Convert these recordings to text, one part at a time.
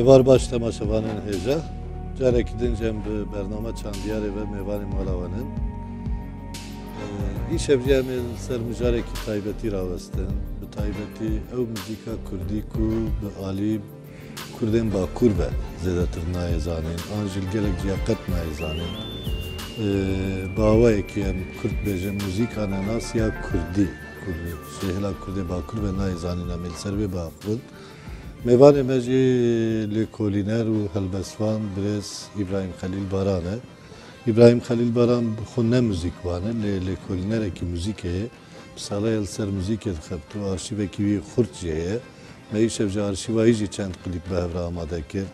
Var başlama şavanın heja. Carek dincem bir bername çandiyare ve mevani malavanın. İş evciyemel ser mücareki taybeti ravestin. Bu taybeti ev müzika kurdi ku bu ali Kurdên bakur be zêdetir nayê zanîn, an jî gelek ciya qet nayê zanîn. Bawayekî em Kurd bêjin muzîka nasiya Kurdî, şêhila Kurdê bakur be nayê zanîn em ê li ser vê biaxivin. Mêvanê me jî lêkolîner û helbestvan birêz İbrahim Xelîl Baran e. İbrahim Xelîl Baran xwe ne muzîk wan e, lê lêkolînerekî muzîkê ye. Bi salaya li ser muzîkê dixebt û arşîvekî wî xurt ye. Meyşev arşivayı jî çend klip be hevra amade kir.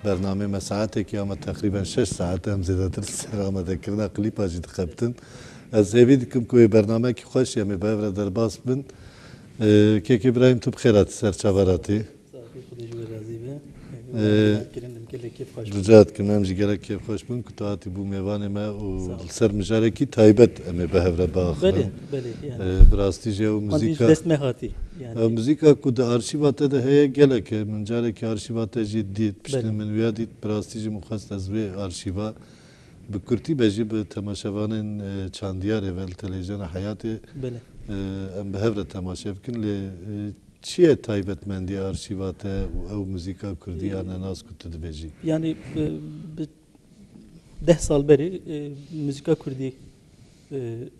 Bername me saetekî ama tekriben 6 saat em zêdetir ser amadekirina klipa jî dixebtin. Ez hêvî dikim ku bernamekî xweş ye me be hevra derbas bin. Kek İbrahim tu bixêr hatî ser çaveratî. Rica dikim em jî gelek kêfxweş bin ku tu hatî bû mêvanê me û li ser mijarekî taybet em ê bi hevre biaxivin. Bi rastî jî ew muzîka destme hatî. Muzîka ku di arşîva te de heye gelek e. Min carekî arşîva te jî dît. Piştî min wêya dît bi rastî jî min xwest ez vê arşîva bi Kurtî be jî bi temaşevanên çandiyarê ve li televizyona Hayatê em bi hev re temaşe bikin lê çi ye taybetmendiya arşîva te û ew muzîka Kurdî ya nenas ku tu dibêjî? Yani 10 sal berî muzîka Kurdî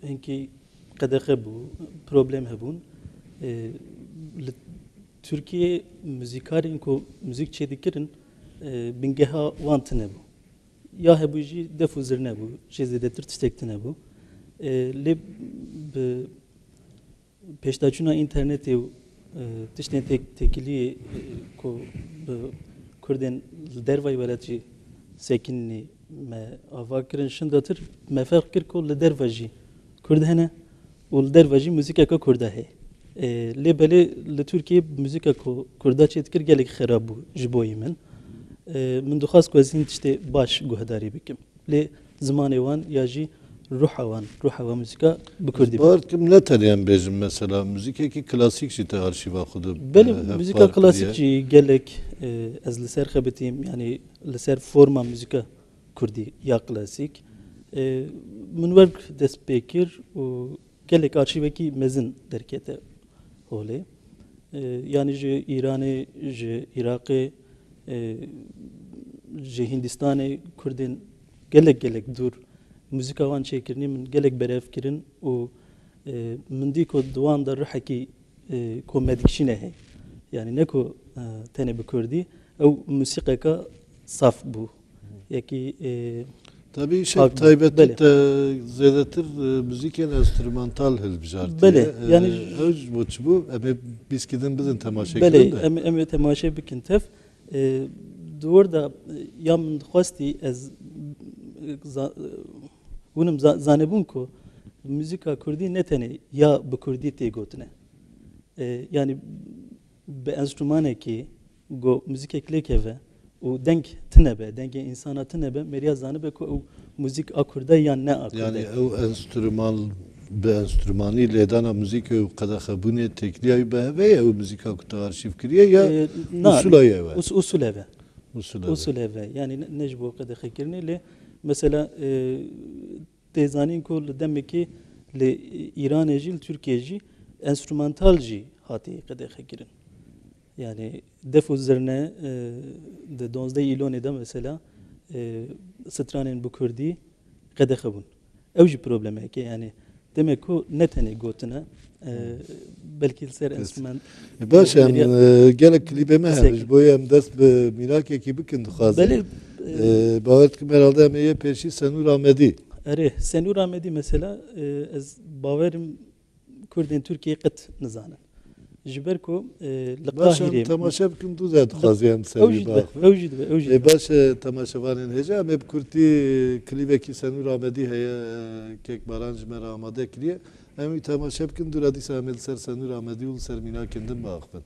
hinkî qedexe bû, problem hebûn. Li Türkiye müzikarên ku müzik çêdikirin bingeha wan tune bû. Ya hebû jî def û zir nebû, jê zêdetir tiştek tune bû. Lê bi pêşdaçûna internetê û tiştên tekiliyê ku bi Kurdên li dervayê welat jî sekînî me ava kirin şindatir me ferq kir ku li derve jî Kurd hene û li derve jî muzîkeka Kurd heye. Lê belê li Tirkiye muzîka Kurda çêdikir gelek xerab bû ji bo min. Min dixwast ku ez hîn tiştê baş guhdarî bikim. Lê zimanê wan ya jî ruha wan muzîka bi Kurdî. Bar kim ne teryen bêjim mesela muzîkekî klasîk jî te arşîva xwe de belê muzîka klasîk jî gelek ez li ser xebitîm yani li ser forma muzîka Kurdî ya klasîk. Min werk dest pê kir û gelek arşîvekî mezin derkete holê. Yani ji İranê, ji Iraqê, ji Hindistanê Kurdên gelek dur muzîka wan çêkirî min gelek berev kirin û min dî ku di wan de rihekî komedikşîne heye. Yani ne ku tenê bi Kurdî ew musîqeka saf bû. Yekî Tabii taybeti te zêdetir müzikên enstrümantal hilbijartiye. Belê yani ew boç bû em ê bîskidin bizin temaşe kirin de. Belê em ê temaşe bikin tev. Di wir de ya min dixwastî ez hûnim zanebûn ku muzîka Kurdî ne tenê ya bi Kurdî tê gotine. Yani bi enstrümanekî got muzîkek lê keve û deng tune be, dengê insana tune be, meriya zanibe ku ew muzîk a Kurd e yan ne a Kurd e. Yani ew enstrüman bi enstrümanî lêdana muzîkê û qedexebûnê teknîya be heve ye ew muzîka ku te arşîv kiriye ya usula ye ve? Usul heve. Usul heve. Yani ne ji bo qedexekirinê lê mesela tê zanîn ku li demekî li İranê jî li Tirkiye jî enstrümantal jî hatiye qedexekirin. Yani def û zirne di 12 îlonê de mesela stranên bi Kurdî qedexebûn. Ew jî problemeke yani demek ku ne tenê gotine belkî li ser enstrüman. Baş em gelek klîbê me hene ji bo em dest bi mîrakekî bikin dixwazim. Belê bawer dikim herhalde em ê yê pêşî Senûr Amedî. Erê Senûr Amedî mesela ez bawerim Kurdên Tirkiyeyê qet nizanin. Ji ber ku li Qahirê temaşe bikim du zêde dixwaziyem serî baxwe. Ew jî dibe. Baş temaşevanên hêja em ê bi Kurtî klîbekî Senûr Amedî heye kek baran ji me re amade kiriye. Em ê temaşe bikin dûra dîsa em ê li ser Senûr Amedî û li ser mîrakên din biaxivin.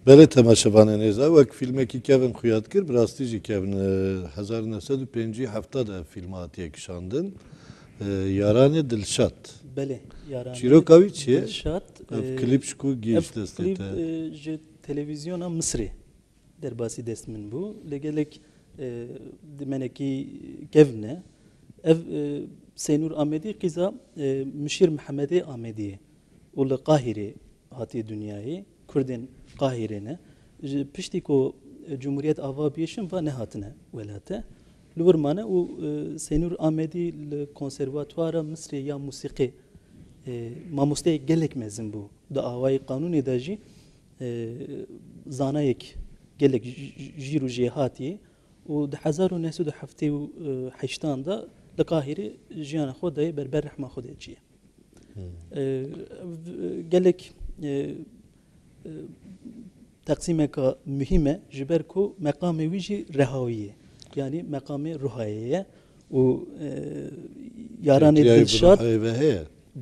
بله تماشاوان نێزا وەک فیلمێکی کevin xuya dikir bi rastî jî kevin 1950 de filmatiye kişandin Yaranê Dilşat بله yaran çîroka wî çi ye Dilşat klip ji ku gihîş ev destê klip te ji televizyona Misrê derbasî dest min bû li gelek dimenekî kevne ev Senûr Amedî qîza Mişîr Mihemedê Amedî û li Qahîrê hatiye dünyayê Kurdên Qahîrê ne ji piştî ku Cumhuriyet ava bêşin va nehatine welate li wir mane û Senûr Amedî li konservatwara Misrê ya musîqê mamosteyek gelek mezin bû di awayê qanûnê de jî zanayek gelek jîr û jêhatiyê û di 1978 da li Qahîrê jiyana xwe dayê berber rehma Xwedê çiye. Gelek teqsîmeka mühim e ji ber ku meqamê wî jî rehawî ye. Yani meqamê ruhayê ye û yaranê Dilşat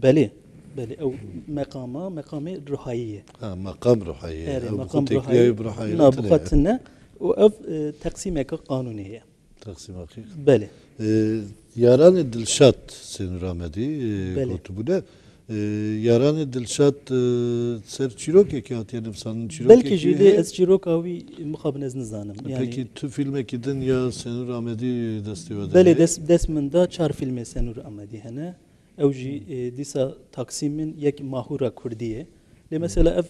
belê belê ew meqamê ruhayî ye. Meqam ruhayê meqam ruhayî nabixwatine û ev teqsîmeka qanûnê ye. Teqsîmekî belê Yaranê Dilşat Senûr Amedî gotibûne Yaranê Dilşat ser çîrokekî hatiye nivîsandin belkî jî lê ez çîroka wî mixabin ez nizanim. Pekî tu filmekî din ya Senûr Amedî destê we belê dest min da 4 filmê Senûr Amedî hene ew jî dîsa Taksim'in yek mahûra Kurdî ye. Lê mesela ev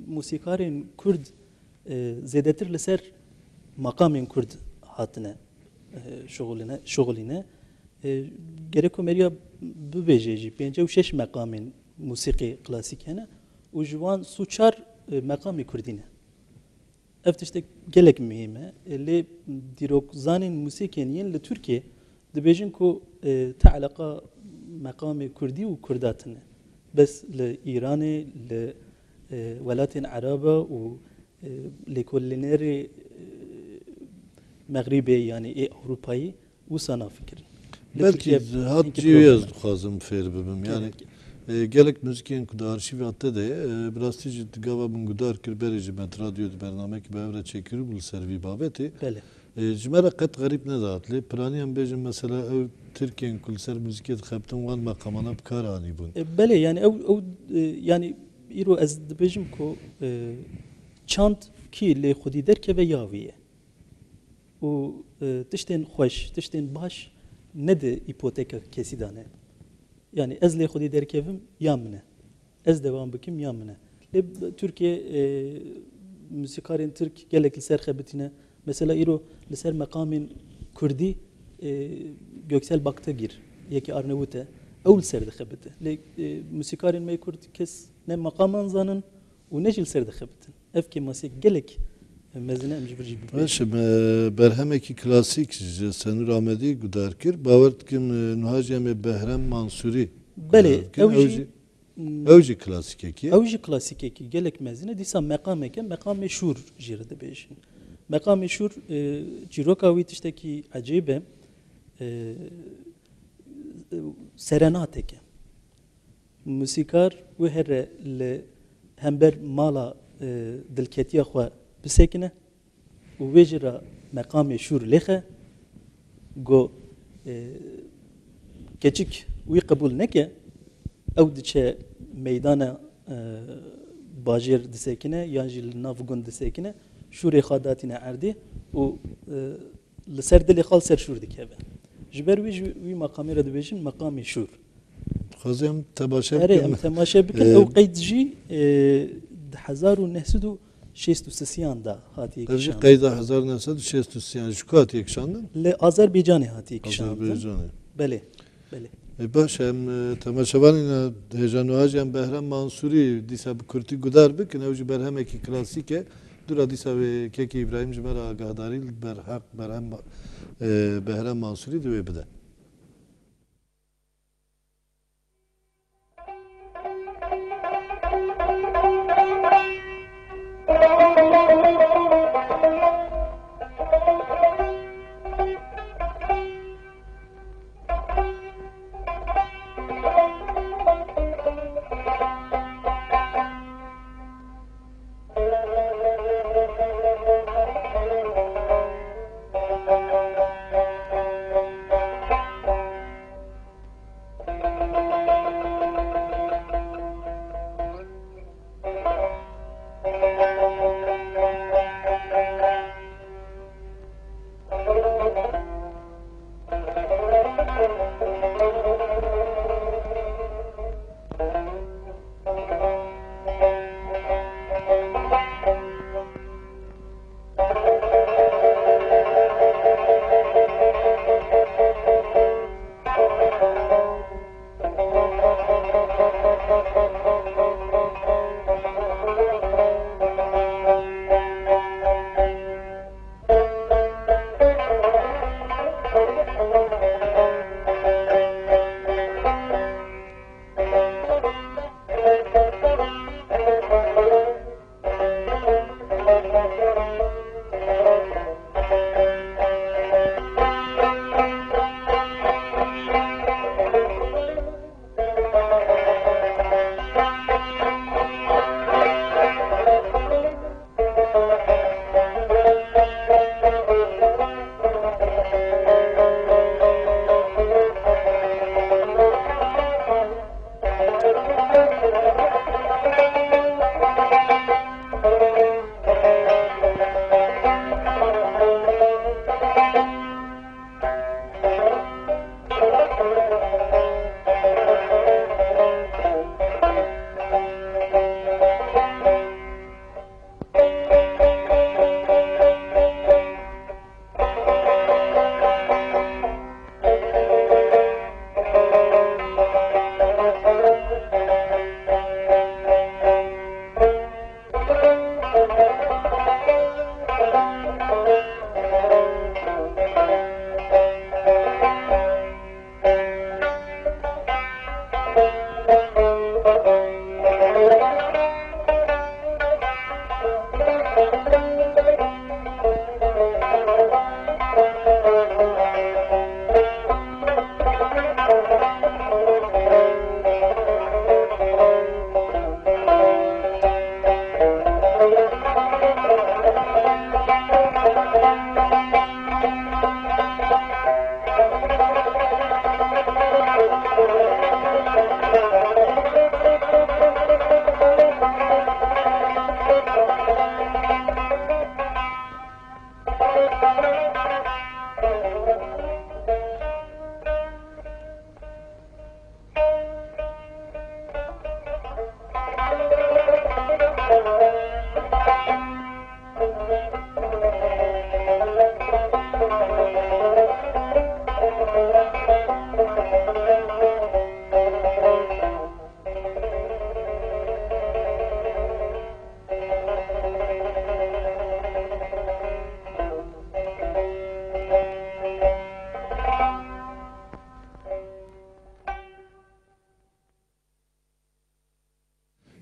musîkarên Kurd zêdetir li ser maqamên Kurd hatine şoğulîne gerek ku meriya bibêje jî 5-6 meqamên musîqê klasîk hene û ji wan sû 4 meqamê Kurdî ne. Ev tiştek gelek mühim e lê dîrokzanên musîkên yên li Tirkiye dibêjin ku te eleqa meqamê Kurdî û Kurdatine. Bes li Îranê li welatên Eraba û lêkolînerê Megrîbê yani Avrupayî wisa nafikirin. Belkî hat cîwiyez dixwazim fêr bibim yani gelek müzikên ku di arşîvê hate de bi rastî jî digava min gudar kir berê ji me radyo di bernamekî bi hev re çêkiribû li ser vî babetê ji me re qet xerîb nedat lê piraniyan bêjin mesela ew Tirkiyên ku li ser müzikê dixebtin wan meqamana bi kar anîbûn. Belê yani ew yani îro ez dibêjim ku çand kî lê xwedî derkeve yavî ye û tiştên xweş tiştên baş nedi îpoteka kesî dane. Yani ez lê xwedî derkevim ya min e ez devam bikim ya min e. Lê Tirkiye musîkarên Tirk gelek li ser xebitîne mesela îro li ser meqamên Kurdî Göksel Baktagir yekî Arnavut e ew li ser dixebite. Lê musîkarên me Kurd kes ne meqaman zanin û ne jî li ser dixebitin. Ev kemasiyek gelek mezine em jî vir jî Baş berhemekî klasîk ji Senûr Amedî gudar kir bawer dikim niha me Behrem Mansurî belê ew jî klasîkekî ew jî klasîkekî gelek mezine dîsa meqameke meqamê şûr jî re dibêjin. Meqamê şûr çîroka wî tiştekî ecêb e serenateke. Musîkar wê here li hember mala dilketiya xwe bisekine û wê jî re meqamê şûr lêxe got keçik wî qebûl neke ew diçe meydana bajêr disekine yan jî li nav gund disekine şûrê xwe datîne erdê û li ser dilê xwe li ser şûr dikeve. Ji ber wî jî wî meqamê re dibêjin meqamê şûr. Dixwazim temaşe bikin. Em temaşe bikin ew qeyd jî 1963 da hatiye kişandin. Qeyda 1963 ji ku hatiye kişandin? Li Azerbaycanê hatiye kişandin. Belê. Belê. Baş em temaşevanîn hêjanûha jî em Behrem Mansurî dîsa bi Kurdî gudar bikin ew jî berhemekî klasîk e dûra dîsa wê Kekî İbrahîm ji me re agahdarî berheq Behrem Mansurî di wê bide.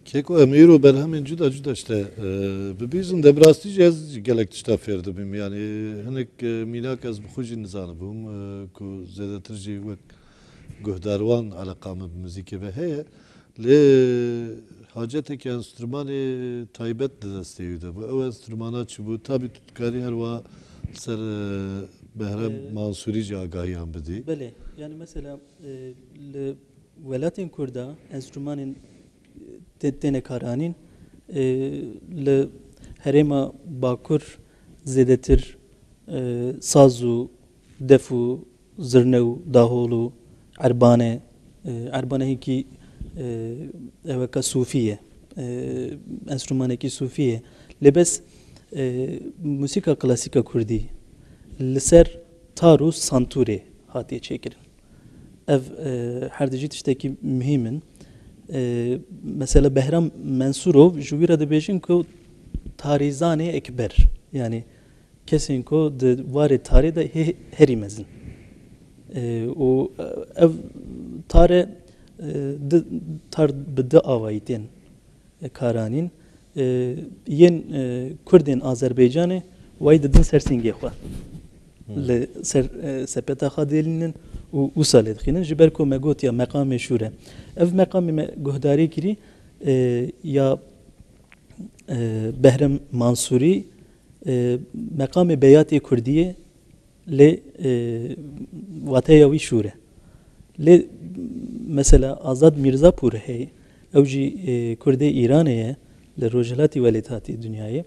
Keko emiro berhemin cuda cuda işte bibizin de brasti jez gelek tişta ferdi bim yani hinek minak az bixuji nizanı bum ku zedetir jî wek guhdarwan alaqamı müzike ve heye le hacetek enstrümanı taybet de desteğiydi bu ev enstrümana çubu tabi tutkari her va ser Behrem Mansuri jagayan bidi. بله yani mesela ولاtin Kurda enstrümanın tene karanin le herema bakur zedetir sazu defu zırnev daholu arbane arbane ki evaka sufiye enstrümanı ki sufiye lebes musika klasika kurdi لسر تارو سانتوري هاتي çekirin. Ev her dijit işteki mühimin mesela Behram Mansurov juvira de bejin ko tarizane ekber yani kesin ko de var tari de herimezin. O ev tare de tar bide avaytin karanin yen Kurdin Azerbaycan'ı vay dedin sersinge xwa. Le ser sepeta xadelinin u usal edkhinin jiber ko megot ya maqam meşhure ev maqam guhdari kiri ya Behrem Mansuri maqam beyat-i Kurdiye le vateyavi şure le mesela Azad Mirzapur hey evji Kurde İran'e le rojelati veletati dünyaya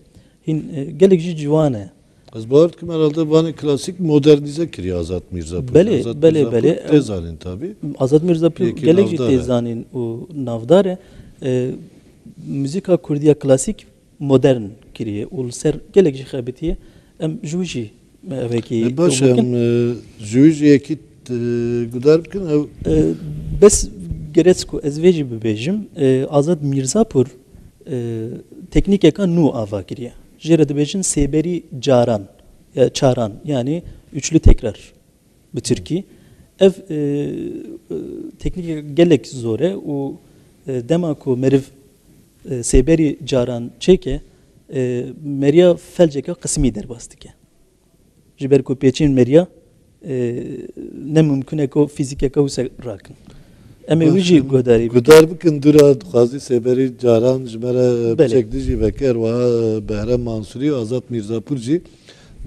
hin gelekji ciwane Az bağırt ki herhalde bana klasik modernize kiriyor Azat Mirzapur. Bele, Azat bele, Mirzapur bele. Tezalin tabi. Azad Mirzapur Peki, gelekji navdare. tezanin o navdare müzika Kurdiya klasik modern kiriye ul ser gelekji xabetiye em juji eveki Baş hem jüj yekit gudar bikin ev bes geretsko ezveji bibejim Azad Mirzapur teknik eka nu ava kiriye jere dibejin seberi caran ya çaran yani üçlü tekrar bitirki ev teknik gelek zore o demako meriv seberi caran çeke Meria felceka kısmi der bastike jiber ko peçin Meria ne mümkün eko fizik eko rakın eme viji godari gudar bikin dura Gazi Seberi Caran jmere Bele. çekdici beker ve Behrem Mansuri Azat Mirzapur ji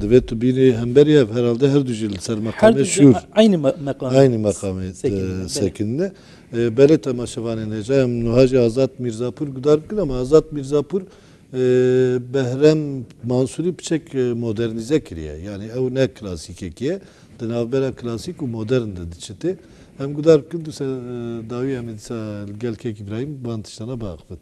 deve tu bini hemberiye herhalde her düjil ser makame şur. aynı makam Aynı makamı sekinne. Bele temaşavanı necem Nuhaci Azat Mirzapur gudar bikin ama Azat Mirzapur Behrem Mansuri piçek modernize kiriye. Yani ev ne klasik ekiye. Denavbera klasik u modern dedi çiti. Hem gudar bikin du se davi hem edisa gelkek İbrahim bantıştana bakıp.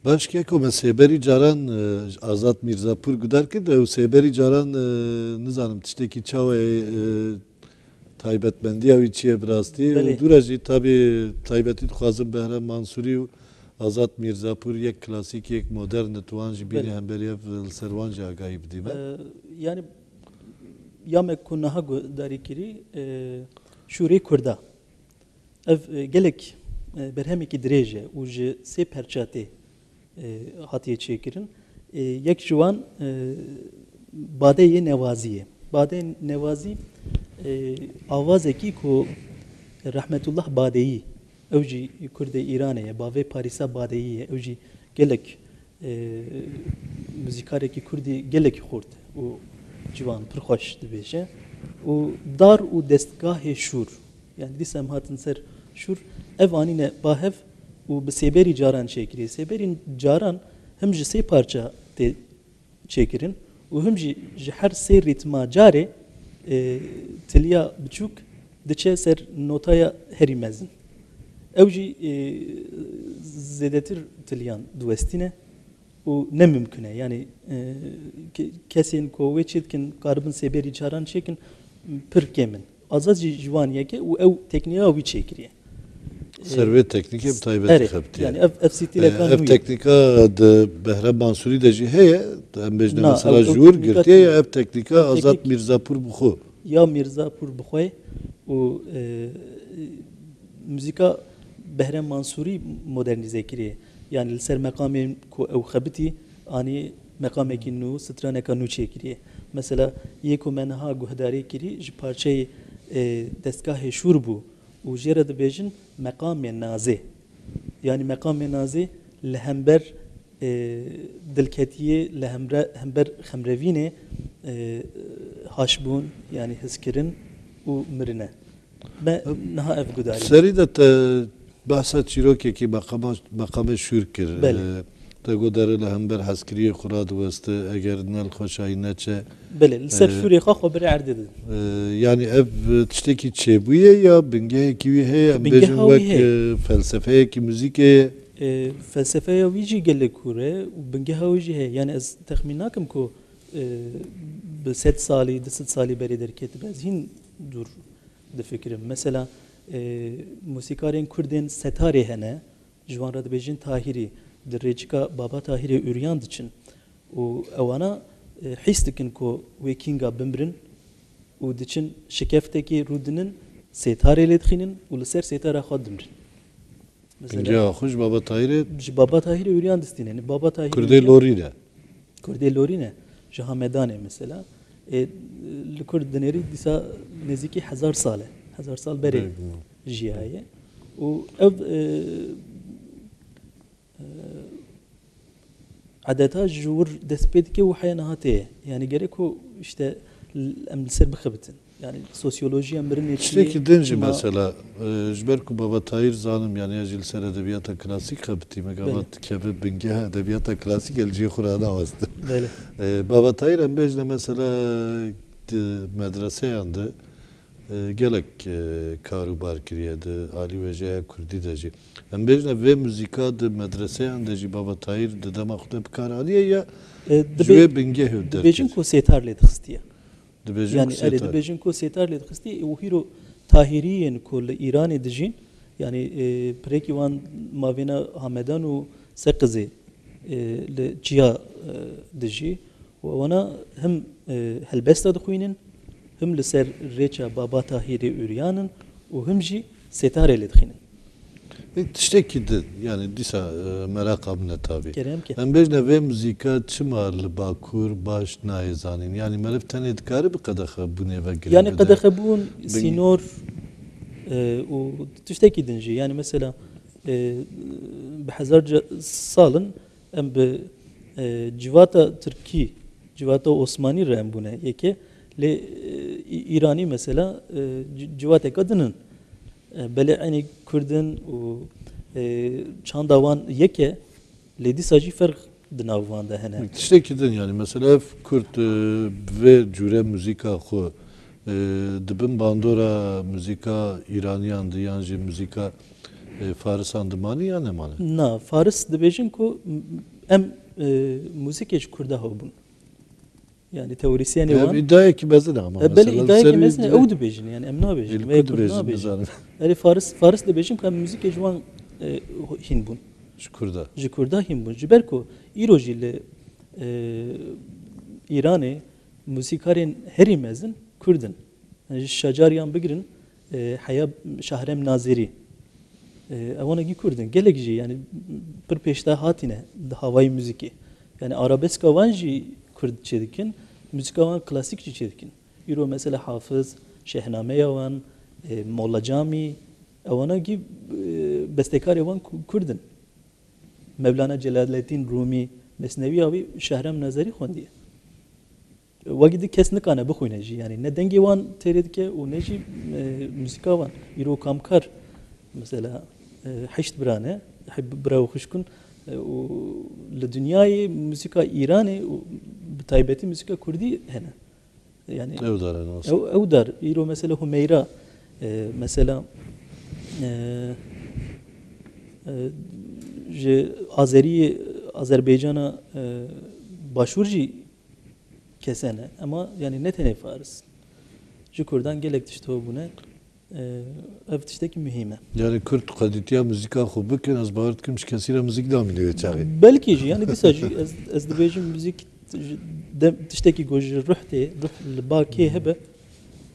Başka kome seberi caran Azat Mirzapur gudar ki de o seberi caran nizanım tişteki çava taybetmendiya içiye biraz diye. Beli. Duracı tabi taybeti tukazım Behrem Mansuri Azat Mirzapur yek klasik yek modern tuanji bini Beli. hem beriyev servanji agayib değil mi? Yani yamek ku naha darî kirî şûrê Kurda. Ev gelek berhemekî dirêj e û ji sê perça tê hatiye çêkirin. Yek ji wan badeyê Nevazî ye. Badeyê Nevazî avazekî ku Rahmetullah Badeyî ew jî Kurdê Îranê ye, bavê Parîsa Badeyî ye. Ew jî gelek müzikarekî Kurdî gelekî xurt û civan pir xweş dibêje. û dar û destgahê şûr yani dîsa em hatin ser şûr ev anîne bahev û bi sêberî caran çêkiriye. Sêberîn caran him ji sê parça tê çêkirin û him jî ji her sê rîtma carê tiliya biçûk diçe ser notaya herî mezin. Ew jî zêdetir tiliyan diwestîne û ne mümkün e. Yani kesên ku wê çê dikin karibin sêberî caran çêkin pir kêm in. Azad jî ji wan yek e û ew tekniya wî çêkiriye. Servet teknik hep taybeti hepti. Yani ev stîlekan ev teknika de Behrem Mansuri de jî heye em bejne Na, mesela ev jûr teknika girtiye ya ev teknika ev Azat teknik- Mirzapur buxu. Ya Mirzapur bixwe û müzika Behrem Mansuri modernize kiriye. Yani li ser meqamên ku ew xebitî anî meqamekî nû straneka nû çêkiriye. Mesela yê ku me niha guhdarî kirî ji parçeyê destgahê şûr bû û jê re dibêjin meqamê nazê. Yani meqamê nazê li hember dilketiyê li hember xemrevînê haşbûn yani hizkirin û mirine. Me niha ev gudarî. Serî de te behsa çîrokekî meqame şûr kir. Belê. Te godere li hember hezkiriyê xwe radiweste eger nel xweşayî neçe. Belê li ser şûrê xwe xwe birê erdê didin. Yani ev tiştekî çêbûye ya bingehekî wî heye em Bingeha bêjin wî wek heye. felsefeyekî müzîkê ye. Felsefeya wî jî gelek hûr e û bingeha wî jî heye. Yani ez texmîn nakim ku bi 100 salî 200 salî berê derketibe. Ez hîn dûr difikirim. Mesela musîkarên Kurdên setarê hene ji wan re dibêjin Tahîrî di rêçika Baba Tahîrê ûriyan diçin û ewana hîs dikin ku wê kînga bimirin û diçin şikeftekê rûdinin setarê lê dixînin û li ser setara xwe dimrin. Bingeha xwe Baba Tahirê Ji Baba Tahîrê ûriyan distîne. Yani Baba Tahîrê Kurdê lorî ne. Kurdê lorî ne. Ji Hamedanê mesela. Li Kurd dinêrî dîsa nêzîkî 1000 sal e. 1000 sal berê jiyaye. û ev adeta ji wir dest pê dike û heya niha tê ye. Yani gerek ku işte em li ser bixebitin. Yani sosyolojiya mirinê Tiştekî din jî mesela ji ber ku Baba Tahir zanim yani ez jî li ser edebiyata klasîk xebitî me gava keve bingeha edebiyata klasîk el cî xwe re nawestin. Belê. Baba Tahir em bêjne mesela medreseyan de gelek karûbar kiriye de alî wêjeya Kurdî de jî. Em bêjne vê müzîka di medreseyan de jî Baba Tahir di dema xwe de bikar aliye ya ji wê bingehê Dibêjin ku setar lê dixistiye. dibêjin Yani ku erê setar. dibêjin ku setar lê dixistiye û hîro Tahîriyên ku li Îranê dijîn yani pirekî wan mavêna Hamedan û Seqizê li çiya dijî û wana him helbesta dixwînin him li ser rêça Baba Tahîrê ûriyanin û him jî setarê lê dixînin. Tiştekî din yani dîsa meraka min e tabi. Kerem ki. Em bêjne vê müzîka çima li Bakur baş nayê zanîn. Yani meriv tenê dikare bi qedexe bunê ve girê Yani bide. qedexebûn sînor û tiştekî din jî. Yani mesela bi hezarca salin em bi civata Tirkî, civata Osmanî re em bûne yekê lê İranî mesela civateka dinin. Belê aynî Kurdin û çanda wan yeke lê dîsa jî ferq di nav wan de hene. Tiştekî din yani mesela ev Kürt vê cure müzîka xwe dibin bandora müzîka İraniyan de yan jî müzîka Faris Andımani ya ne mani? Na, Faris dibêjin ku em müzikê Kurda hebûn. Yani teorisyenê Ya wan. iddiaya ki bezin ama. Belê iddiayekê mezin ew dibêjin yani em nabêjin. İlk Vê kudu Kurd bezin nabêjin. zaten. Erê Faris dibêjin ku em müzikê ji wan hîn bûn. Şukurda. Ji Kurda hîn bûn. Ji ber ku îro jî li İranê musîkarên herî mezin Kurdin. Yani ji şacariyan bigirin Heya Şahrem Nazirî. Evanekî Kurdin. Gelek jî yani pir pêşte hatîne di havayê müzikê. Yani arabeska wan jî Kurd çêdikin, müzika wan klasîk jî çêdikin. Îro mesela Hafız, Şehnameya wan, Molla Camî, evanekî bestekarê wan Kurdin. Mevlana Celaleddin Rûmî, Mesneviya wî Şahrem Nazirî xwendiye. Wekî di kes nikane bixwîne jî yani ne dengê wan têrê dike û ne jî müzika wan. Îro kamkar mesela heşt birane, bira xuşkun û li dünyayê müzika İranê û bi taybetî müzika Kurdî hene. Yani Ev dara nasıl? ew dar. Îro mesela Humeyra mesela ji Azeriyê Azerbaycana başvur jî kesene ama yani ne tenê Faris. Ji Kurdan gelek tişt hebûne ev tiştekî mühim e. Yani Kürt kaditiya müzika xwe bikin ez bawer dikim ji kesî re müzik damîne çaxê. Belkî jî yani dîsa jî ez dibêjim müzik tiştekî ku ji ruh tê, ruh li bakê hebe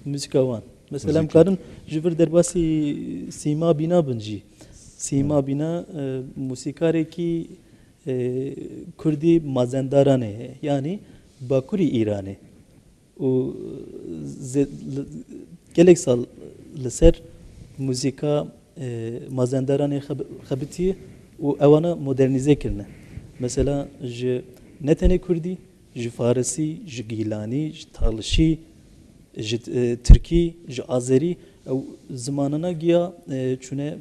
müzika wan. Mesela em karin ji vir derbasî Sîma Bîna bin jî. Sîma Bîna musîkarekî Kurdî mazendaranê heye. Yani Bakurî İranê. û gelek sal li ser müzika mazendaranê xebitiye û ewana modernîze kirine. Mesela ji ne tenê Kurdî, ji Farisî, ji Gîlanî, ji Talişî, ji Tirkî, ji Azerî ew zimanına giya çûne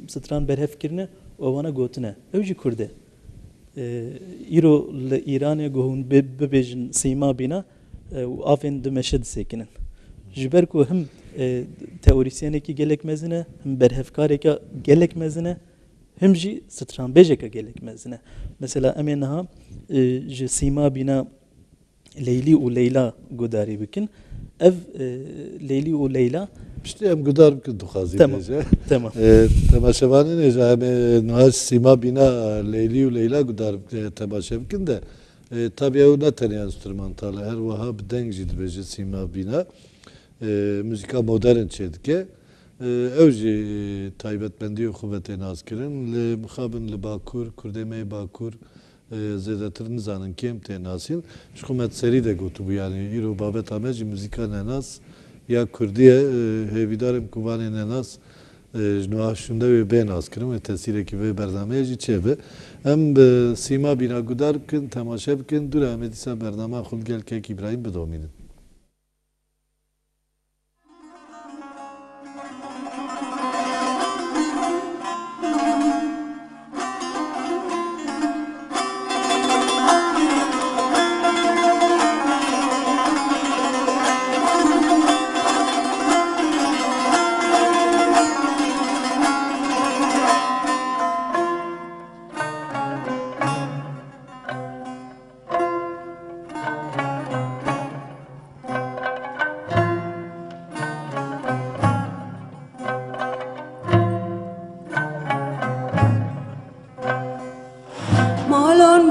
stran berhevkirine û ewana gotine. Ew jî Kurd e. Îro li İranê guhûn bibêjin Sîma Bîna û avên di meşe disekinin. Ji ber ku him teorisyenekî gelek mezin e, him berhevkareka gelek mezin e, him jî stranbêjeka gelek mezin e. Mesela em ê niha ji Sîma Bîna Leylî û Leyla gudarî bikin. Ev Leylî û Leyla İşte em gudar bikin dixwazî Tamam. nêje. tamam. Temaşevanê nêje em niha Sîma Bîna Leylî û Leyla gudar temaşe bikin de tabii ew ne tenê enstrümantal e her wiha bi deng jî dibêje Sîma Bîna müzika modern çêdike ew jî taybetmendiyê xwe tê nazkirin li mixabin li Bakur Kurdê me Bakur zêdetir nizanin kêm tê nasîn ji xwe serî de gotibû yani îro babeta me jî müzika nenas ya Kurdiye hêvîdarım ku vanê nenas ji niha şûnde wê bê nazkirin ve tesîrekî vê bernameyê jî çêbe em bi Sîma Bîna gudar bikin temaşe bikin dûra em ê dîsa bername xwe gelkek İbrahîm bidomînin.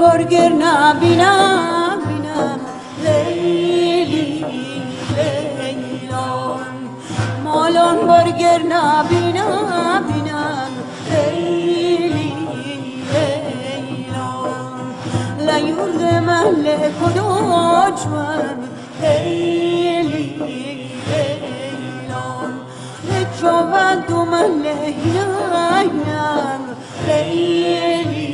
Borgerna bina bina Leyli Leylon Molon borgerna bina bina Leyli Leylon La yurdeme le kodoçman Leyli Leylon Le çovadume le hinan Leyli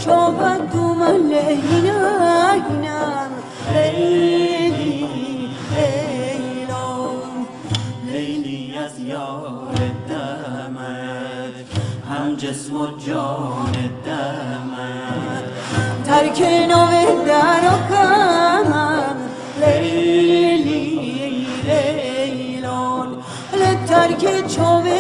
çobandım aleyhine inan Leyli Leylon Leyli yaz yar edemek Hem cism و جان edemek Terkin o vedar o kaman Leyli Leylon Le terki çove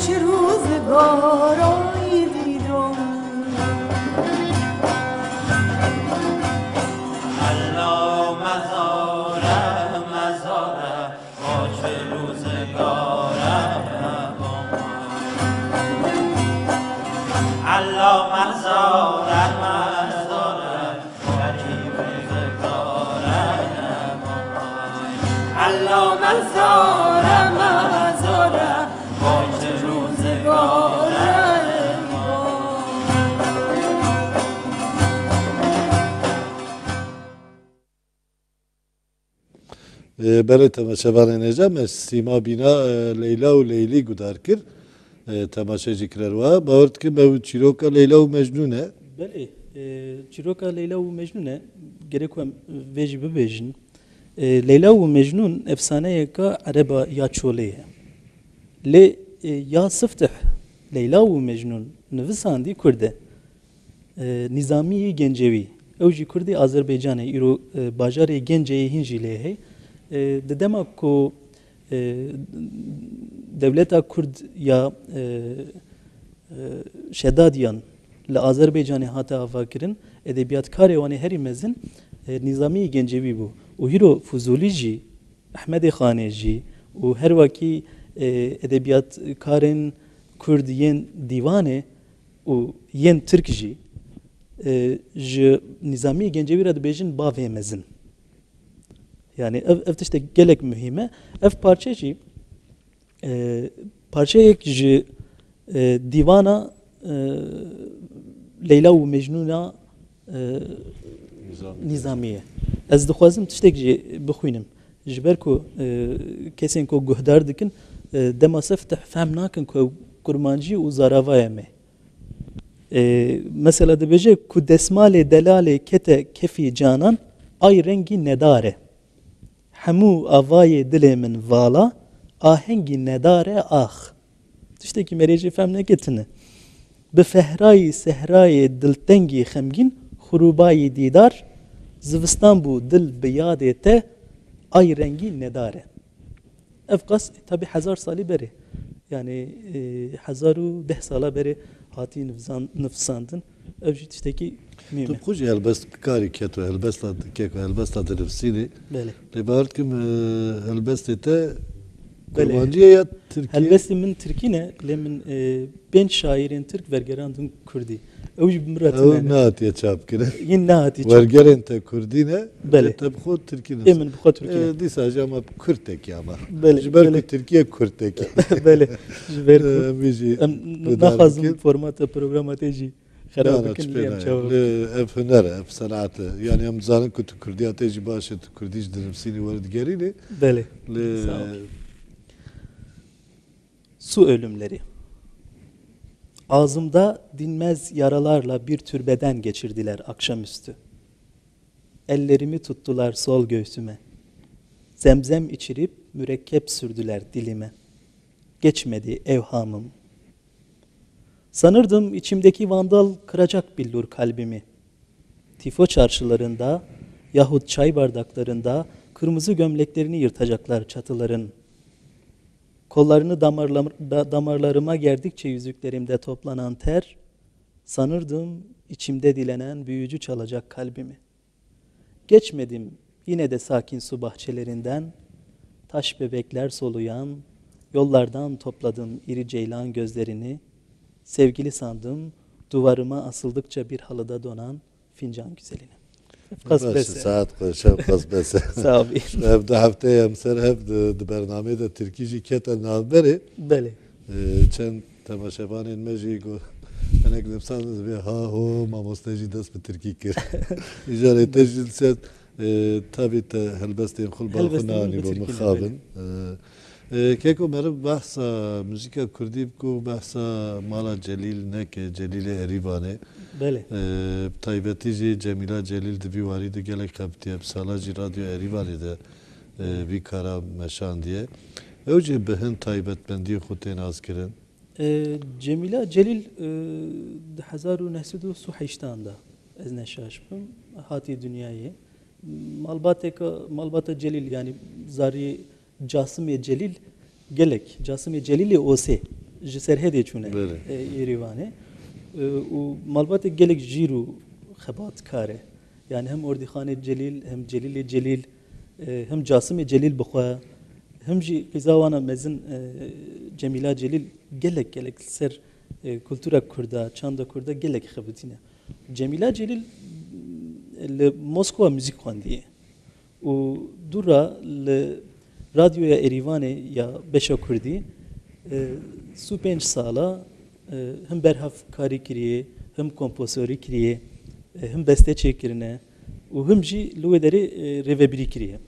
چه روزگارایی دیدم الله مزارم مزارم با چه روزگارم الله مزارم مزارم با چه روزگارم الله مزارم مزارم با چه روزگارم برای تماشاوان نجم سیما بینا لیلا و لیلی گدار کر تماشاجی کروا باورد که به چیروکا لیلا و مجنونه بله چیروکا لیلا و مجنونه gerek hem veci bebejin Leyla ve Mecnun efsaneye ka araba ya çoleye le ya sıftih Leyla ve Mecnun nüvisandi Kurde Nizami Gencevi evji Kurdi Azerbaycan'e iro bajarı Gence'ye hinjilehe de demek ko devleta Kurd ya şedadiyan le Azerbaycan'e hata avakirin edebiyatkarı vani her imezin Nizami Gencevi bu. O hiro Fuzulici, Ahmed Khaneci, o her vaki edebiyatkarın Kurd yen divane, o yen Türkci, Nizami Gencevi radbejin bavemezin. Yani ev işte gelek mühime, ev parçacı, parçayek divana Leyla ve Mecnun'a Nizamiye. Ez dixwazim tiştek jî bixwînim. Ji ber ku kesên ku guhdar dikin dema seftih fehm nakin ku kurmancî û zaravaya me. Mesela dibêje ku desmalê delalê kete kefî canan ay rengî nedare. Hemû avayê dilê min vala ahengî nedare ah. Tiştekî merêjî fehm neketine. Bi fehrayê sehrayê diltengî xemgîn xurubayê dîdar zivistan bu dil bi yadê te ay rengî nedare. Ev qas tabi 1000 salî berê. Yani 1010 sala berê hatî nifsandin. Ev jî tiştekî mühim. Tu xwe jî helbest karî keto helbestla dikek helbestla dirivsînê. Belê. Lê bawer dikim helbestê te kurmancîye ya Tirkiye. Helbestê min Tirkî ne lê min 5 şairên Tirk vergerandin Kurdî. Ew jî bi miratî Ew nehatiye çap kirin. Yên nehatî çap. Wergerên te Kurdî ne? Belê. Te bi xwe Tirkî Ê min bi xwe Tirkî ne. Dîsa jî ama Kurtekî ama. Belê, Ji ber belê. ku Tirkiye Kurtekî. Belê. Ji ber ku Em jî em naxwazim formata programa te jî xerab bikin lê em çawa. ev huner ev sanat yani em zanin ku tu Kurdiya te jî baş e tu Kurdî ji dirivsînê werdigerînê Belê. lê Sağ ol. Su ölümleri. Ağzımda dinmez yaralarla bir türbeden geçirdiler akşamüstü. Ellerimi tuttular sol göğsüme. Zemzem içirip mürekkep sürdüler dilime. Geçmedi evhamım. Sanırdım içimdeki vandal kıracak billur kalbimi. Tifo çarşılarında yahut çay bardaklarında kırmızı gömleklerini yırtacaklar çatıların. Kollarını damarlarıma gerdikçe yüzüklerimde toplanan ter, sanırdım içimde dilenen büyücü çalacak kalbimi. Geçmedim yine de sakin su bahçelerinden, taş bebekler soluyan, yollardan topladım iri ceylan gözlerini, sevgili sandım duvarıma asıldıkça bir halıda donan fincan güzelini. Kasbese. Saat koşam kasbese. Sağ ol. Ev de haftaya emser hep de bernamede Türkî keten navberi. Bele. Çend temaşavanên me jî got hinek nifsanız ve ha ho mamostacı dest bi Türkî kir. İjarê te jî set tabi te helbestên xul baxunanî bo mixabin. Keko meriv behsa müzika Kurdî ku behsa mala Celîl neke Celîlê Erîvanê. Bele. Taybetî jî Cemîla Celîl di vî warî de gelek xebitiye bi sala jî radyo Erîvanê de vî kara meşandiye. Ew jî bi hin taybetbendiyê xwe tên azkirin. Cemila Celil 1938 da ez neşaşbim hati dünyayê. Malbata Celil yani zarî Casım Celil gelek Casım Celilê Ose ji serhedê çûne Bele. Êrîvanê û malbatê gelek jîr û xebatkar e. Yani hem Ordîxanê Celîl hem Celîlê Celîl hem Casımê Celîl bixwe hem jî qîza mezin Cemîla Celîl gelek ser kultura Kurda, çanda Kurda gelek xebitîne. Cemîla Celîl li Moskova müzik xwendiye û dûra li radyoya Êrîvanê ya Beşa Kurdî sû 5 sala hem berhev karî kiriye, hem kompozörî kiriye, hem beste çêkirine û hem jî li wê derê rêvebirî kiriye.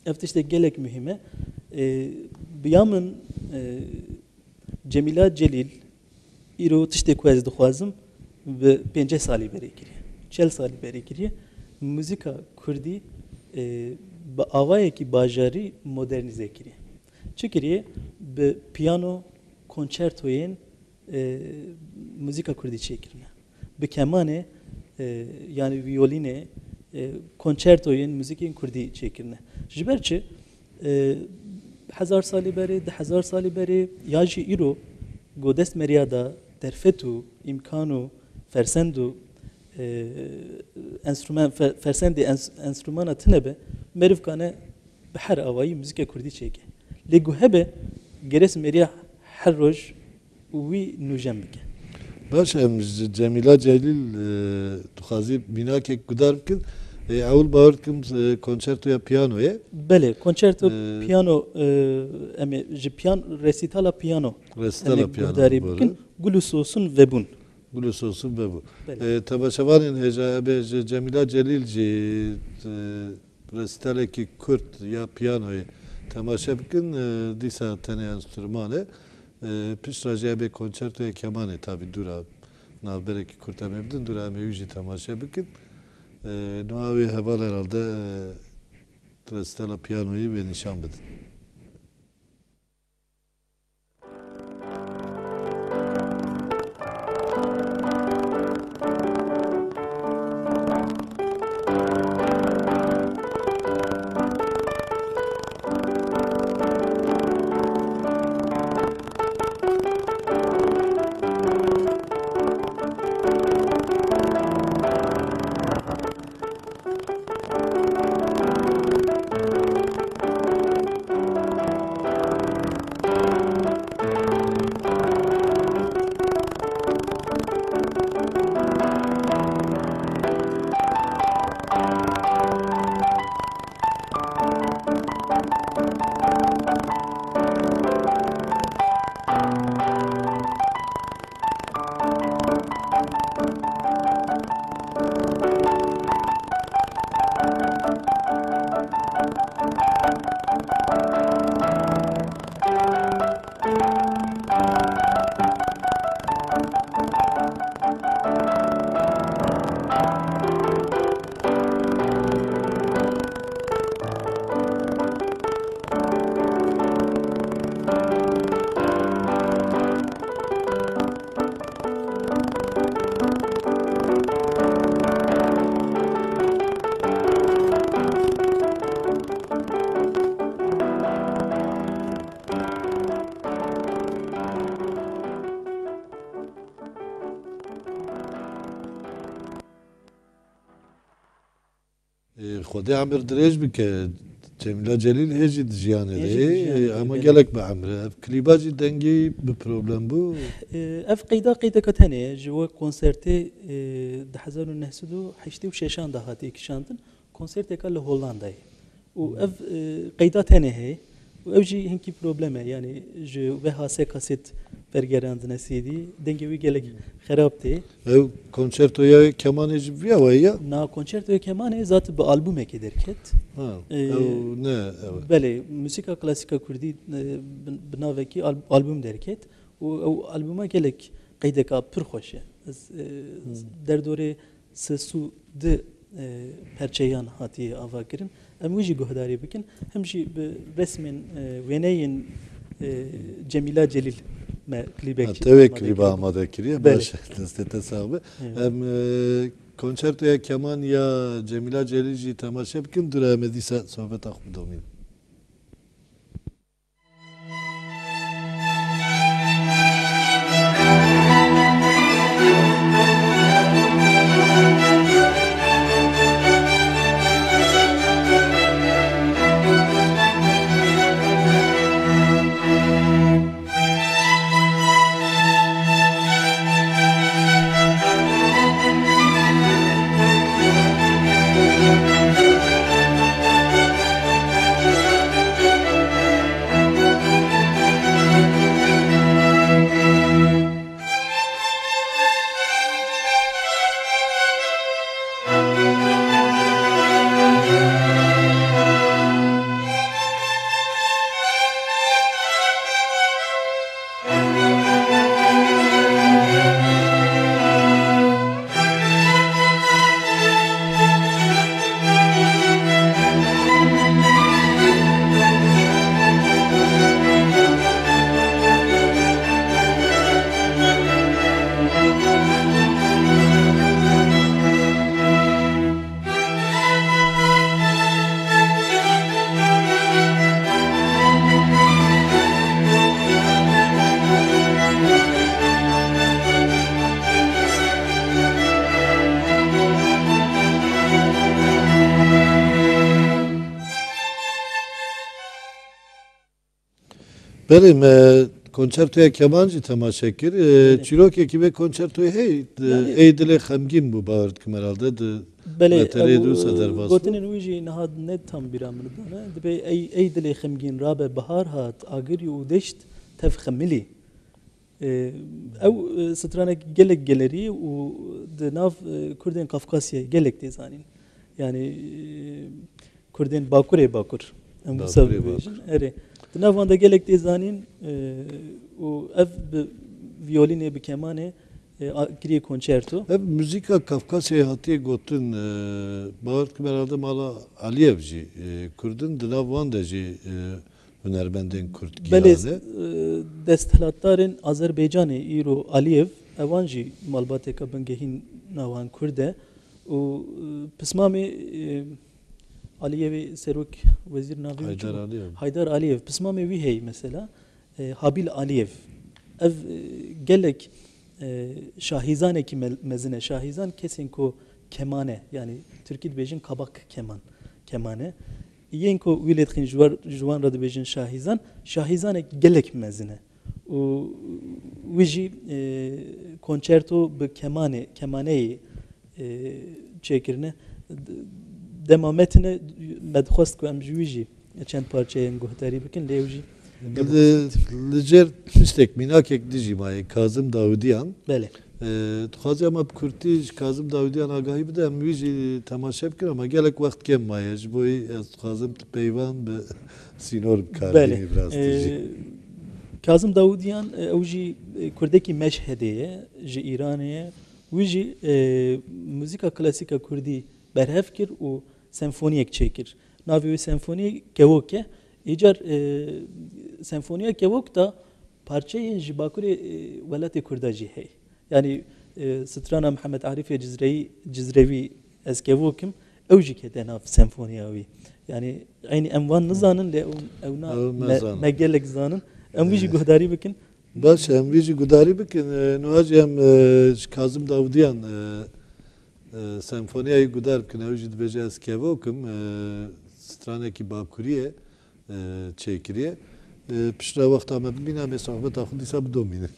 Ev tiştek gelek mühim e. Biya min Cemîla Celîl îro tiştê ku ez dixwazim bi 5 salî berê kiriye. 40 salî berê kiriye. Müzika Kurdî bi awayekî bajarî modernîze kiriye. Çi kiriye? Bi piyano konçertoyên müzika Kurdî çêkirine. Bi kemanê yani viyolînê konçertoyên müzikên Kurdî çêkirine. Ji ber çi 1000 salî berê, 10,000 salî berê ya jî îro got dest meriya da derfet û îmkan û fersend û fersendê enstrûmana tune be meriv kane bi her awayî müzika Kurdî çêke. Lê gu hebe geres meriya her roj û wî nûjen bike. Baş em Cemîla Celîl dixwazî binakek gudar bikin. Ewl bawer dikim konçertoya piyanoye. Bele, konçerto piyano em ê ji resîtala piyano Resitala piyano. guhdarî bikin. Gul sosun ve bun. Gulus olsun ve bu. Bele. Tebaşevanên hêja Cemîla Celîl jî resitalekî Kürt ya piyanoyê temaşe bikin dîsa tenê enstrûmanê pişta jî ebê konçertoya kemanê tabii dûra navberekî Kürt em ê bidin dûra em ê wî jî temaşe bikin. Niha wê heval herhalde resitala piyanoyê ve nîşan bidin. Xwedê emir dirêj bike Cemîla Celîl hêjî di jiyanê de ama gelek bi emre. Ev klîba jî dengê bi problem bû. Ev qeydeka tenê ji we konsertê 1986 da hatiye kişandin konserteka li Hollandayê. û ev qeyda tenê heye û ev jî hinkî problem e yani ji VHS kaset bergerandine CD dengê wî gelek xerab tê. Ev konçertoya kemanê jî viya we ya? Na konçertoya kemanê zat bi albûmekê derket. Ew ne ew. Belê musîka klasîka Kurdî bi navekî albûm derket û ew albûma gelek qeydeka pir xweş e. Ez derdorê sesû di perçeyan hatiye ava kirin. Em wî jî guhdarî bikin. Hem jî bi resmên wêneyên Cemîla Celîl me klîbek tevek klîba amade kiriye. Baş destê te sahibi. Em konçertoya keman ya Cemîla Celîl jî temaşe bikin dûra em ê dîsa sohbeta xwe bidomînin. Benim konçertoya kemancı temaşa kir. Çirok ekibe konçertoya hey. Eydile xemgin bu bağırt kim herhalde. بله Betere edursa derbas. گوتنین ویجی نهاد نت تام بیرام ردانه دبی ای دلی خمگین رابه بهار هات آگری و دشت تف خملی او سترانه gelek geleri و دناف کردین قفقاسیه gelek دیزانین yani کردین باکور ام بسبب بیشن اره دناف وانده gelek دیزانین و اف violine bir kemane giriye konçerto. Hep müzika Kafkasya'ya hatiye gotun bağırt kim herhalde mala Aliyevci. Kurdun dılav vandeci hünerbendin Kürt giyane. Bele desthilattarın Azerbaycan'ı İro Aliyev evanji malbateka bengehin navan Kürde o pismami Aliyev'i Serok Vezir Navi Haydar Aliyev. Haydar Aliyev pismami vihey mesela Habil Aliyev ev gelek şahizane ki mezine şahizan kesin ko kemane yani Türkiye bejin kabak kemane yen ko wilet khin juan rad bejin şahizan gelek mezine o viji konçerto be kemaneyi çekirne demametine medxost ko em juji çend parçayın gohtari bikin levji Licer tüstek minak ekdici mayı Kazım Davudiyan. Bele. Tuhazi ama Kürti Kazım Davudiyan agahı bir de müji temaşa bikir ama gelek vakt kem mayı. Boy Kazım peyvan be sinor kardeği biraz dici. Kazım Davudiyan evji Kurdeki meşhedeye ji İran'e viji müzika klasika Kurdi berhevkir o senfoniyek çekir. Navi senfoni kevoke İcar senfoniya kevok da parçayı jibakuri velati Kurdacı hey. Yani Strana Muhammed Arif Cizrevi ez kevokim evji kedenaf senfoniyavi. Yani aynı envan nizanın le evna megelek zanın emvici guhdari bikin. Baş emvici guhdari bikin. Nuhacı hem Kazım Davudiyan senfoniyayı guhdar bikin evji dibece ez kevokim Strana ki bakuriye çekiriye. Pişra vakti ama bina mesafet akıldıysa bu domine.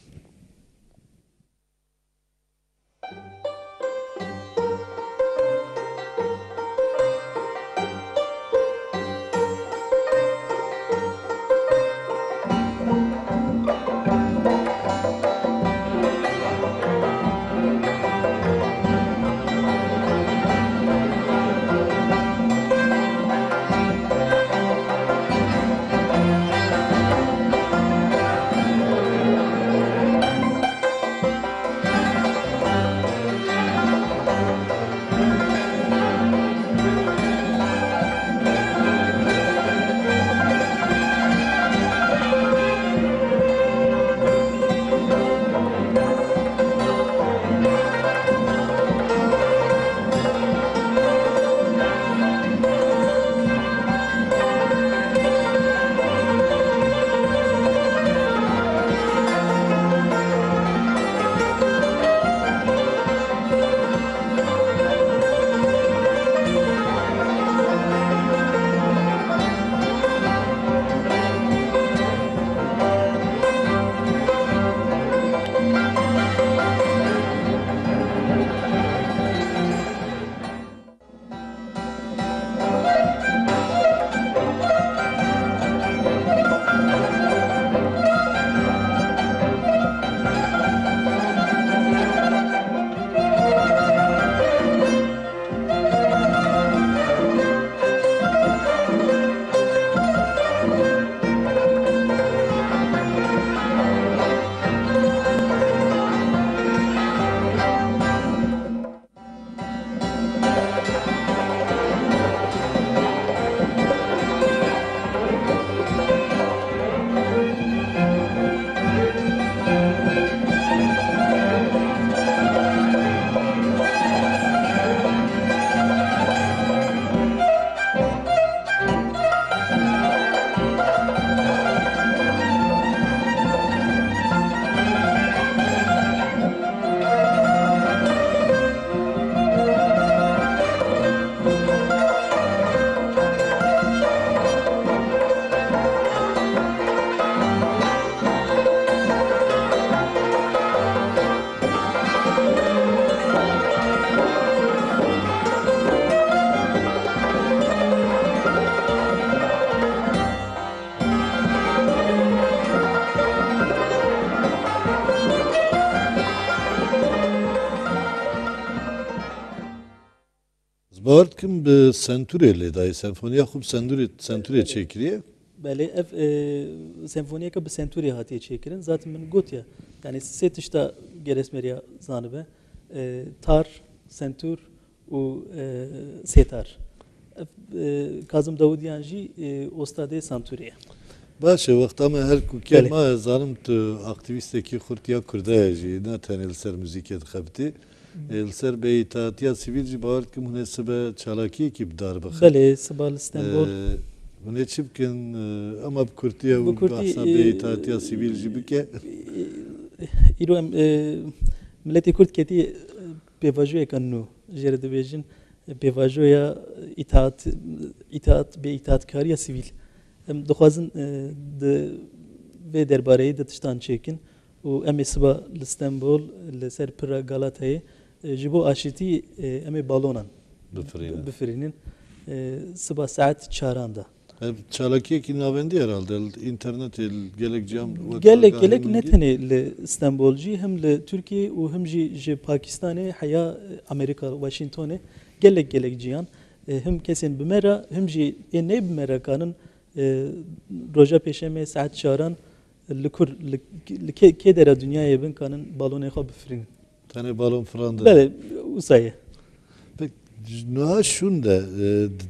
dikim bi sentûrê dayê senfoniya xwe sentûrê çêkiriye. Belê ev senfoniyeka bi sentûrê hatiye çêkirin. Zaten min gotiye. Yani sê tişta geresmeriya zanibe. Tar, sentûr û sêtar. Kazım Davudyan jî ostadê sentûrê ye. Baş e wexta me her ku Belê. ma zanim tu aktivîstekî Xurtiya Kurda jî ne tenê li ser muzîkê dixebitî. Li ser bêîtaatiya sivîl jî bawer dikim hûn ê sibe çalakiyekî bidar bixin. Belê Sibal İstanbul. Hûn ê çi bikin ama bi Kurtiya Bu û Kurtî, behsa bêîtaatiya sivîl jî bike. îro em milletê Kurd ketî pêvajoyeka nû jê re dibêjin pêvajoya îtaat bêîtaatkariya sivîl. Em dixwazin di vê derbareyê di tiştan çêkin û em ê siba li İstanbul li ser pira Galatayê ji bo aşîtî em ê balonan bifirînin siba saet çaran da. Çalakiyekî navendî herhalde internetê gelek ciham Gelek ne tenê li İstanbul jî hem li Türkiye û hem jî ji Pakistanê heya Amerika Washingtonê gelek ciyan hem kesên bi me re hem jî ê nê bi me re kanin roja pêşemê saet çaran li kur li kê dera dünyayê bin kanin balonê xwe bifirînin. Tenê balon firandir. Belê wisa ye. Niha şun de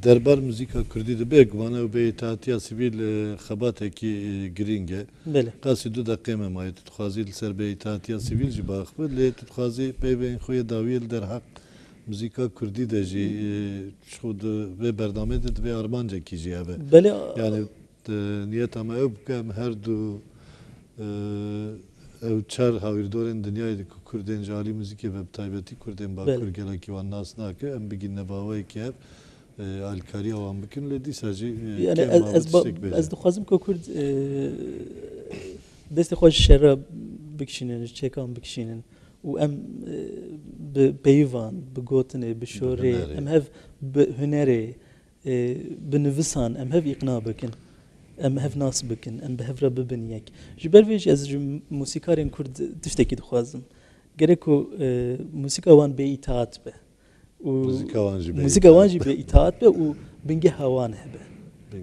derbar müzika Kurdî dibe guvane û bêîtaatiya sivîl xebatekî girîng e. Belê. Qasî du deqê me maye tu dixwazî li ser bêîtaatiya sivîl jî baxwe lê tu dixwazî peyvên xwe yê dawiyê li derheq müzika Kurdî de jî şu di vê bernamê de divê armancekî jî hebe. Belê Yani niyeta me ew bike em her du ew çar hawirdorên dinyayê de ku Kurdên ji alî muzîkê ve bi taybetî Kurdên Bakur gelekî wan nas nake em bigîn nebawayekî hev alîkariya wan bikin lê dîsa jî yani ez dixwazim ku Kurd destê xwe ji şerra bikişînin, ji çêkan bikişînin û em bi peyvan, bi gotinê, bi şorê, em hev bi hunerê, bi nivisan em hev îqna bikin. Em hev nas bikin, em bi hev re bibin yek. Ji ber vê jî ez ji musîkarên Kurd tiştekî dixwazim. Gerek ku musîka wan bêîtaat be. Müzika wan jî bêîtaat be û bingeha wan hebe.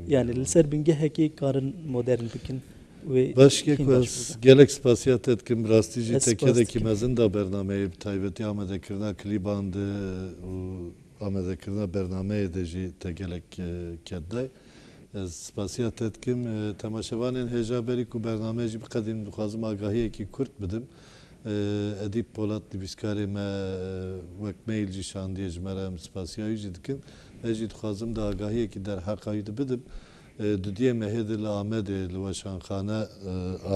Yani li ser bingehekê karin modern bikin. Başka gelek spasiyat etkim rastî jî tekedekî mezin da bernameyê bi taybetî amedekirina klîban de û amedekirina bernameyê de jî te gelek kedday. Ez spasiyat etkim temaşevanên hêja berî ku bernameyê jî biqedîm dixwazim agahiyekî Kurd bidim. Edîp Polat nivîskarê me wek mail jî şandiye ji me re em spasiyayî jî dikin. Ez jî dixwazim da agahiyekî derheqa wî bidim. Dudiyê mehê de li Amedê li weşanxane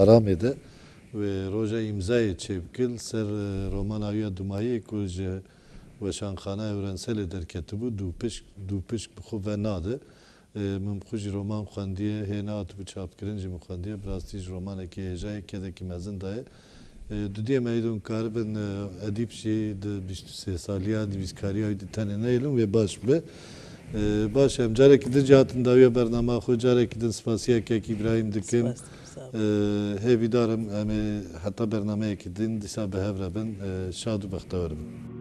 Aramê de ve roja îmzayê çêbikil ser romana wî ya Dumayê ku ji weşanxane Ewrenselê derketibû dû pişk bi xwe ve nade. Min xwe jî roman xwendiye hê nehatibû çapkirin jî min xwendiye bi rastî ji romanekî hêjayê kedekî mezin daye. Dudiyê mehê de hûn karibin edîb jî di 23 saliya nivîskariya wî di tenê neîlin wê baş be. Baş em carekî din jî hatin dawiya bernama xwe carekî din spasiyekekî İbrahîm dikim. Hêvîdar im em ê heta bernameyekî din dîsa bi hev re bin şad û bextewar bin.